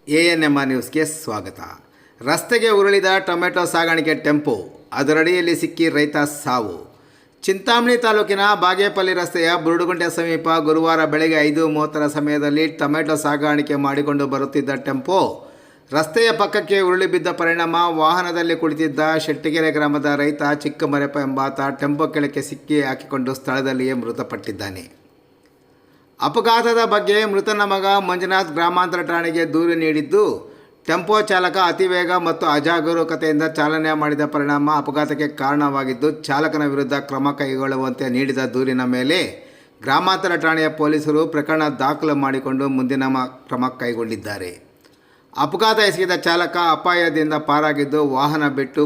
ANMR ನ್ಯೂಸ್ಗೆ ಸ್ವಾಗತ. ರಸ್ತೆಗೆ ಉರುಳಿದ ಟೊಮೆಟೊ ಸಾಗಾಣಿಕೆ ಟೆಂಪೋ, ಅದರಡಿಯಲ್ಲಿ ಸಿಕ್ಕಿ ರೈತ ಸಾವು. ಚಿಂತಾಮಣಿ ತಾಲೂಕಿನ ಬಾಗೇಪಲ್ಲಿ ರಸ್ತೆಯ ಬುರುಡುಗುಂಟೆ ಸಮೀಪ ಗುರುವಾರ ಬೆಳಗ್ಗೆ 5:30 ಸಮಯದಲ್ಲಿ ಟೊಮೆಟೊ ಸಾಗಾಣಿಕೆ ಮಾಡಿಕೊಂಡು ಬರುತ್ತಿದ್ದ ಟೆಂಪೋ ರಸ್ತೆಯ ಪಕ್ಕಕ್ಕೆ ಉರುಳಿ ಬಿದ್ದ ಪರಿಣಾಮ ವಾಹನದಲ್ಲಿ ಕುಳಿತಿದ್ದ ಶೆಟ್ಟಿಗೆರೆ ಗ್ರಾಮದ ರೈತ ಚಿಕ್ಕಮರೆಪ್ಪ ಎಂಬಾತ ಟೆಂಪೋ ಕೆಳಕ್ಕೆ ಸಿಕ್ಕಿ ಹಾಕಿಕೊಂಡು ಸ್ಥಳದಲ್ಲಿಯೇ ಮೃತಪಟ್ಟಿದ್ದಾನೆ. ಅಪಘಾತದ ಬಗ್ಗೆ ಮೃತನ ಮಗ ಮಂಜುನಾಥ್ ಗ್ರಾಮಾಂತರ ಠಾಣೆಗೆ ದೂರು ನೀಡಿದ್ದು, ಟೆಂಪೋ ಚಾಲಕ ಅತಿವೇಗ ಮತ್ತು ಅಜಾಗರೂಕತೆಯಿಂದ ಚಾಲನೆ ಮಾಡಿದ ಪರಿಣಾಮ ಅಪಘಾತಕ್ಕೆ ಕಾರಣವಾಗಿದ್ದು, ಚಾಲಕನ ವಿರುದ್ಧ ಕ್ರಮ ಕೈಗೊಳ್ಳುವಂತೆ ನೀಡಿದ ದೂರಿನ ಮೇಲೆ ಗ್ರಾಮಾಂತರ ಠಾಣೆಯ ಪೊಲೀಸರು ಪ್ರಕರಣ ದಾಖಲು ಮಾಡಿಕೊಂಡು ಮುಂದಿನ ಕ್ರಮ ಕೈಗೊಂಡಿದ್ದಾರೆ. ಅಪಘಾತ ಎಸಗಿದ ಚಾಲಕ ಅಪಾಯದಿಂದ ಪಾರಾಗಿದ್ದು, ವಾಹನ ಬಿಟ್ಟು